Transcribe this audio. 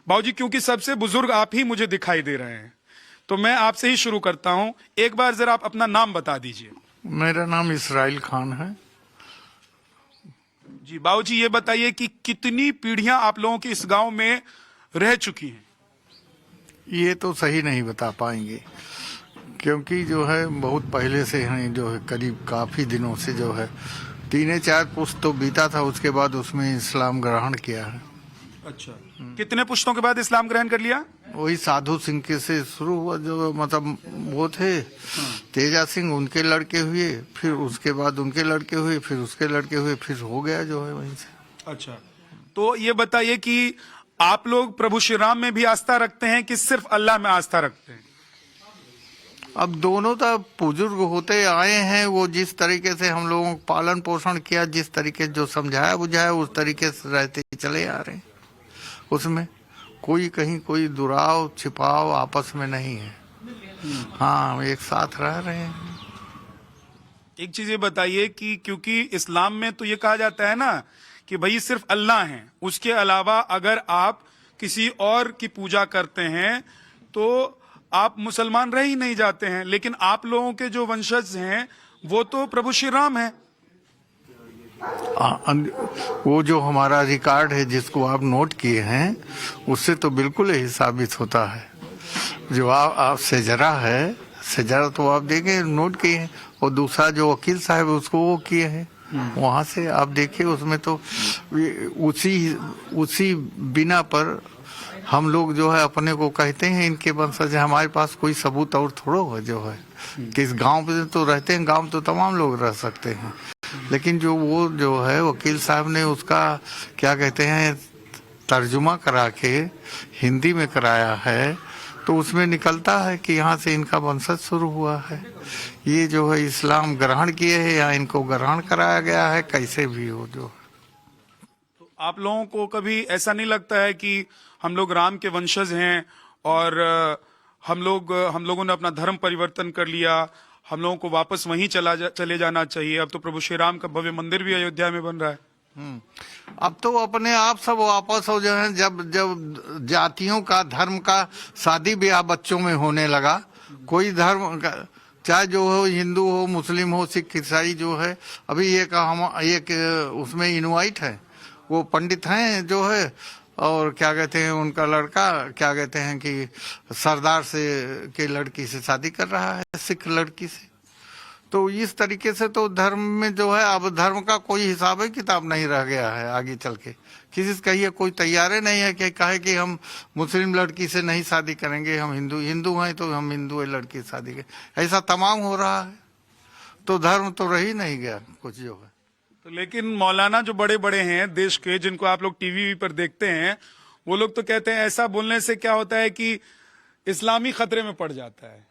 बाबूजी, क्योंकि सबसे बुजुर्ग आप ही मुझे दिखाई दे रहे हैं, तो मैं आपसे ही शुरू करता हूं। एक बार जरा आप अपना नाम बता दीजिए। मेरा नाम इसराइल खान है। जी बाबूजी, ये बताइए कि कितनी पीढ़ियां आप लोगों की इस गांव में रह चुकी हैं? ये तो सही नहीं बता पाएंगे, क्योंकि जो है बहुत पहले से हैं, जो है करीब काफी दिनों से जो है 3-4 पुश्त तो बीता था, उसके बाद उसमें इस्लाम ग्रहण किया है। अच्छा, कितने पुश्तों के बाद इस्लाम ग्रहण कर लिया? वही साधु सिंह के से शुरू हुआ, जो मतलब वो थे तेजा सिंह, उनके लड़के हुए, फिर उसके बाद उनके लड़के हुए, फिर उसके लड़के हुए, फिर हो गया जो है वहीं से। अच्छा, तो ये बताइए कि आप लोग प्रभु श्री राम में भी आस्था रखते हैं कि सिर्फ अल्लाह में आस्था रखते हैं? अब दोनों तो बुजुर्ग होते आए हैं, वो जिस तरीके से हम लोगों को पालन पोषण किया, जिस तरीके जो समझाया बुझाया, उस तरीके से रहते चले आ रहे हैं। उसमें कोई कहीं कोई दुराव छिपाव आपस में नहीं है। हाँ, एक साथ रह रहे हैं। एक चीज ये बताइए कि क्योंकि इस्लाम में तो ये कहा जाता है ना कि भाई सिर्फ अल्लाह है, उसके अलावा अगर आप किसी और की पूजा करते हैं तो आप मुसलमान रह ही नहीं जाते हैं, लेकिन आप लोगों के जो वंशज हैं वो तो प्रभु श्री राम है। वो जो हमारा रिकॉर्ड है जिसको आप नोट किए हैं, उससे तो बिल्कुल यही साबित होता है। जो आप सेजरा है, सेजरा तो आप देखें नोट किए हैं, और दूसरा जो वकील साहब है उसको वो किए हैं। वहां से आप देखिए, उसमें तो उसी बिना पर हम लोग जो है अपने को कहते हैं इनके वंशज है। हमारे पास कोई सबूत और थोड़ा है जो है कि इस गांव पे तो रहते हैं, गांव तो तमाम लोग रह सकते हैं, लेकिन जो वो जो है वकील साहब ने उसका क्या कहते हैं तर्जुमा करा के हिंदी में कराया है, तो उसमें निकलता है कि यहाँ से इनका वंशज शुरू हुआ है। ये जो है इस्लाम ग्रहण किए है या इनको ग्रहण कराया गया है, कैसे भी हो जो। तो आप लोगों को कभी ऐसा नहीं लगता है कि हम लोग राम के वंशज हैं और हम लोगों ने अपना धर्म परिवर्तन कर लिया, हम लोगों को वापस वहीं चले जाना चाहिए? अब तो प्रभु श्री राम का भव्य मंदिर भी अयोध्या में बन रहा है। अब तो अपने आप सब वापस हो जाए। जब जातियों का धर्म का शादी ब्याह बच्चों में होने लगा, कोई धर्म का चाहे जो हो, हिंदू हो, मुस्लिम हो, सिख ईसाई जो है, अभी एक उसमें इनवाइट है, वो पंडित हैं जो है, और क्या कहते हैं उनका लड़का क्या कहते हैं कि सरदार से के लड़की से शादी कर रहा है, सिख लड़की से। तो इस तरीके से तो धर्म में जो है अब धर्म का कोई हिसाब है किताब नहीं रह गया है। आगे चल के किसी से कहिए, कोई तैयार नहीं है कि कहे कि हम मुस्लिम लड़की से नहीं शादी करेंगे, हम हिंदू हैं तो हम हिंदू लड़की से शादी करें। ऐसा तमाम हो रहा है, तो धर्म तो रह ही नहीं गया कुछ जो है। तो लेकिन मौलाना जो बड़े बड़े हैं देश के, जिनको आप लोग टीवी पर देखते हैं, वो लोग तो कहते हैं ऐसा बोलने से क्या होता है कि इस्लामी खतरे में पड़ जाता है।